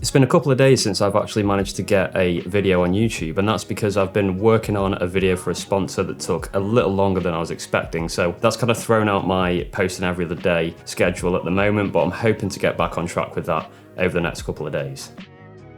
It's been a couple of days since I've actually managed to get a video on YouTube, and that's because I've been working on a video for a sponsor that took a little longer than I was expecting. So that's kind of thrown out my posting every other day schedule at the moment, but I'm hoping to get back on track with that over the next couple of days.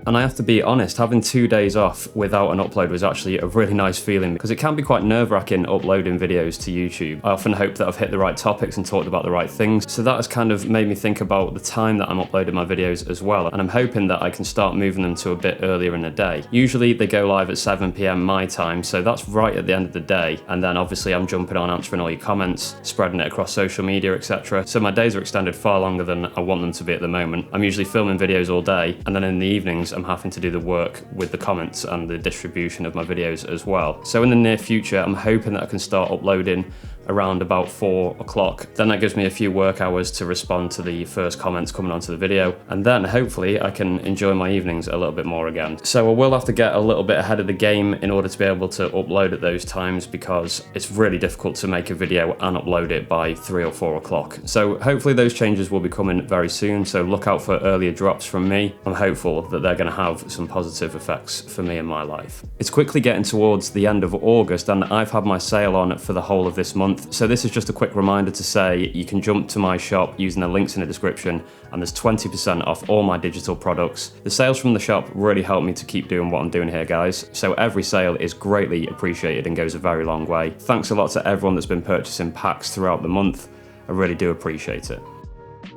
And I have to be honest, having 2 days off without an upload was actually a really nice feeling, because it can be quite nerve-wracking uploading videos to YouTube. I often hope that I've hit the right topics and talked about the right things, so that has kind of made me think about the time that I'm uploading my videos as well, and I'm hoping that I can start moving them to a bit earlier in the day. Usually they go live at 7 PM my time, so that's right at the end of the day, and then obviously I'm jumping on answering all your comments, spreading it across social media, etc. So my days are extended far longer than I want them to be at the moment. I'm usually filming videos all day, and then in the evenings I'm having to do the work with the comments and the distribution of my videos as well. So in the near future, I'm hoping that I can start uploading around about 4 o'clock. Then that gives me a few work hours to respond to the first comments coming onto the video, and then hopefully I can enjoy my evenings a little bit more again. So I will have to get a little bit ahead of the game in order to be able to upload at those times, because it's really difficult to make a video and upload it by 3 or 4 o'clock. So hopefully those changes will be coming very soon, so look out for earlier drops from me. I'm hopeful that they're going to have some positive effects for me in my life. It's quickly getting towards the end of August, and I've had my sale on for the whole of this month. So this is just a quick reminder to say you can jump to my shop using the links in the description, and there's 20% off all my digital products. The sales from the shop really help me to keep doing what I'm doing here, guys. So every sale is greatly appreciated and goes a very long way. Thanks a lot to everyone that's been purchasing packs throughout the month. I really do appreciate it.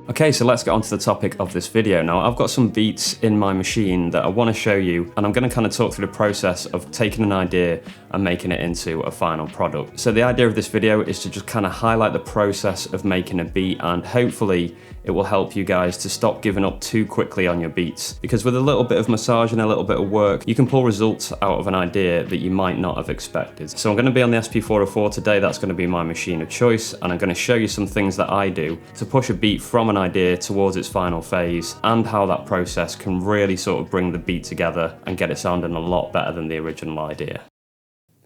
Okay, so let's get on to the topic of this video. Now, I've got some beats in my machine that I want to show you, and I'm going to kind of talk through the process of taking an idea and making it into a final product. So the idea of this video is to just kind of highlight the process of making a beat, and hopefully it will help you guys to stop giving up too quickly on your beats, because with a little bit of massage and a little bit of work, you can pull results out of an idea that you might not have expected. So I'm going to be on the SP404 today. That's going to be my machine of choice, and I'm going to show you some things that I do to push a beat from an idea towards its final phase, and how that process can really sort of bring the beat together and get it sounding a lot better than the original idea.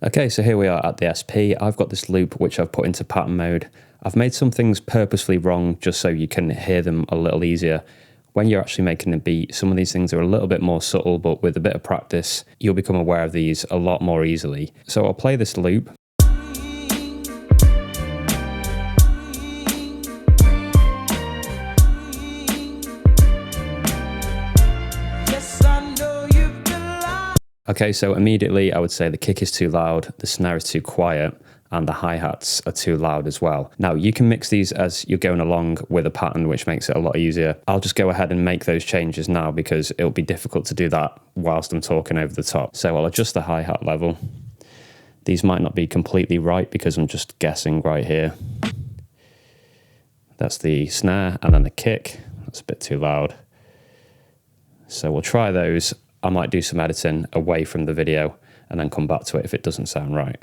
Okay, so here we are at the SP. I've got this loop which I've put into pattern mode. I've made some things purposely wrong just so you can hear them a little easier. When you're actually making a beat, some of these things are a little bit more subtle, but with a bit of practice, you'll become aware of these a lot more easily. So I'll play this loop. Okay, so immediately I would say the kick is too loud, the snare is too quiet, and the hi-hats are too loud as well. Now, you can mix these as you're going along with a pattern, which makes it a lot easier. I'll just go ahead and make those changes now, because it'll be difficult to do that whilst I'm talking over the top. So I'll adjust the hi-hat level. These might not be completely right because I'm just guessing right here. That's the snare, and then the kick. That's a bit too loud. So we'll try those. I might do some editing away from the video and then come back to it if it doesn't sound right.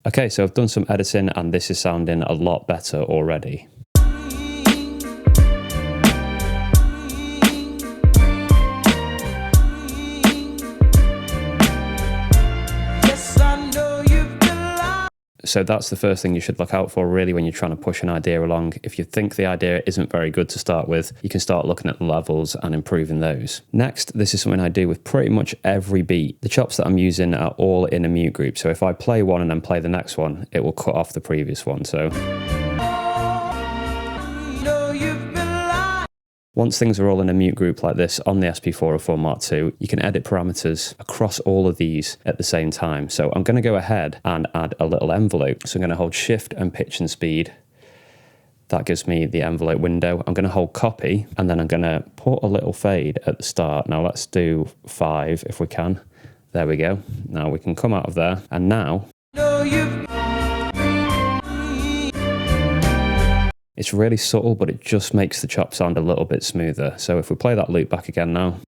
Okay, so I've done some editing and this is sounding a lot better already. So that's the first thing you should look out for really when you're trying to push an idea along. If you think the idea isn't very good to start with, you can start looking at the levels and improving those. Next, this is something I do with pretty much every beat. The chops that I'm using are all in a mute group. So if I play one and then play the next one, it will cut off the previous one. So once things are all in a mute group like this on the SP404 Mark II, you can edit parameters across all of these at the same time. So I'm going to go ahead and add a little envelope. So I'm going to hold Shift and pitch and speed. That gives me the envelope window. I'm going to hold copy, and then I'm going to put a little fade at the start. Now let's do 5 if we can. There we go. Now we can come out of there, and now it's really subtle, but it just makes the chop sound a little bit smoother. So if we play that loop back again now.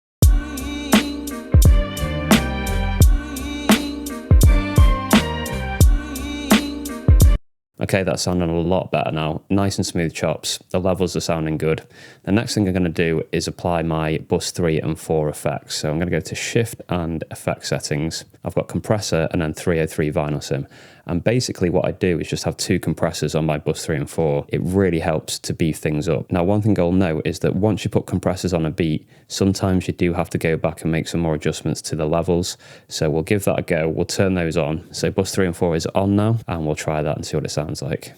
Okay, that's sounding a lot better now. Nice and smooth chops. The levels are sounding good. The next thing I'm going to do is apply my bus 3 and 4 effects. So I'm going to go to Shift and Effect Settings. I've got Compressor and then 303 Vinyl Sim. And basically what I do is just have 2 compressors on my bus 3 and 4. It really helps to beef things up. Now, one thing I'll note is that once you put compressors on a beat, sometimes you do have to go back and make some more adjustments to the levels. So we'll give that a go. We'll turn those on. So bus 3 and 4 is on now, and we'll try that and see what it sounds like.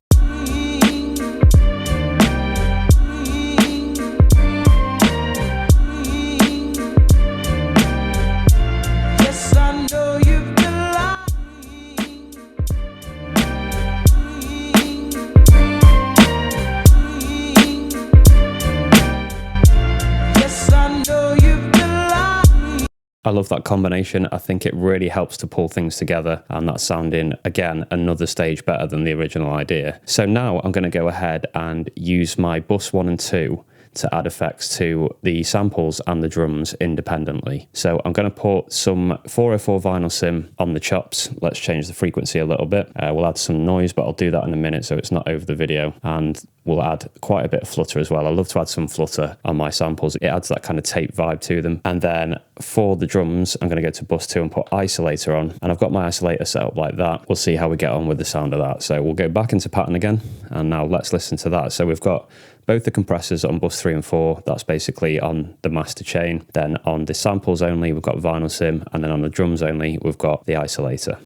I love that combination. I think it really helps to pull things together, and that's sounding, again, another stage better than the original idea. So now I'm going to go ahead and use my bus 1 and 2 to add effects to the samples and the drums independently. So I'm going to put some 404 vinyl sim on the chops. Let's change the frequency a little bit. We'll add some noise, but I'll do that in a minute so it's not over the video. And we'll add quite a bit of flutter as well. I love to add some flutter on my samples. It adds that kind of tape vibe to them. And then for the drums, I'm going to go to bus 2 and put isolator on. And I've got my isolator set up like that. We'll see how we get on with the sound of that. So we'll go back into pattern again. And now let's listen to that. So we've got both the compressors on bus 3 and 4, that's basically on the master chain. Then on the samples only, we've got vinyl sim, and then on the drums only, we've got the isolator.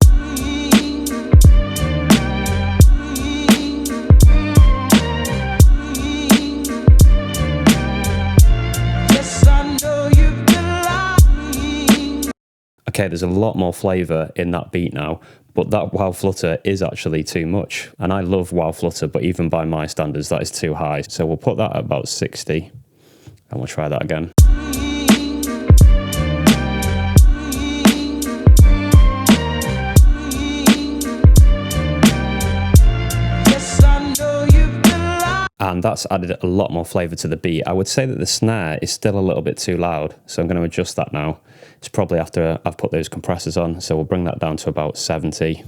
Okay, there's a lot more flavour in that beat now, but that wow flutter is actually too much. And I love wow flutter, but even by my standards, that is too high. So we'll put that at about 60, and we'll try that again. And that's added a lot more flavour to the beat. I would say that the snare is still a little bit too loud, so I'm going to adjust that now. It's probably after I've put those compressors on, so we'll bring that down to about 70.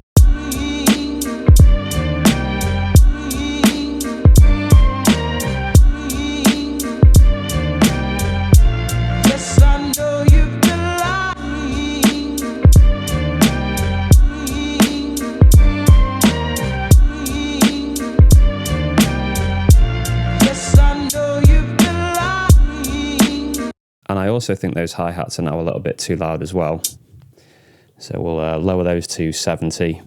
And I also think those hi-hats are now a little bit too loud as well. So we'll lower those to 70.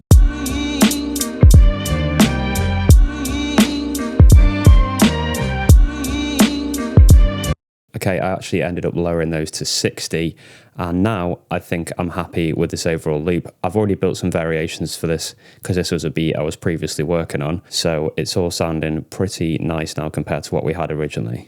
Okay, I actually ended up lowering those to 60, and now I think I'm happy with this overall loop. I've already built some variations for this because this was a beat I was previously working on, so it's all sounding pretty nice now compared to what we had originally.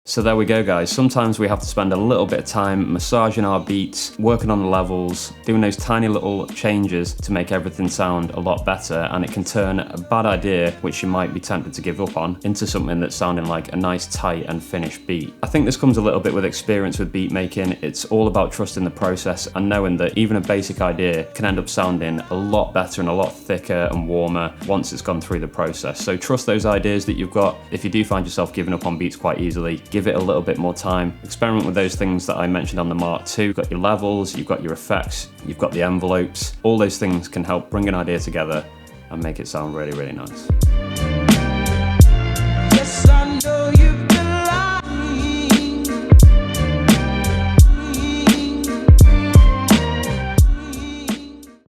So there we go, guys. Sometimes we have to spend a little bit of time massaging our beats, working on the levels, doing those tiny little changes to make everything sound a lot better, and it can turn a bad idea, which you might be tempted to give up on, into something that's sounding like a nice, tight and finished beat. I think this comes a little bit with experience with beat making. It's all about trusting the process and knowing that even a basic idea can end up sounding a lot better and a lot thicker and warmer once it's gone through the process. So trust those ideas that you've got. If you do find yourself giving up on beats quite easily, give it a little bit more time. Experiment with those things that I mentioned on the Mark II. You've got your levels, you've got your effects, you've got the envelopes. All those things can help bring an idea together and make it sound really, really nice. Yes, I know you.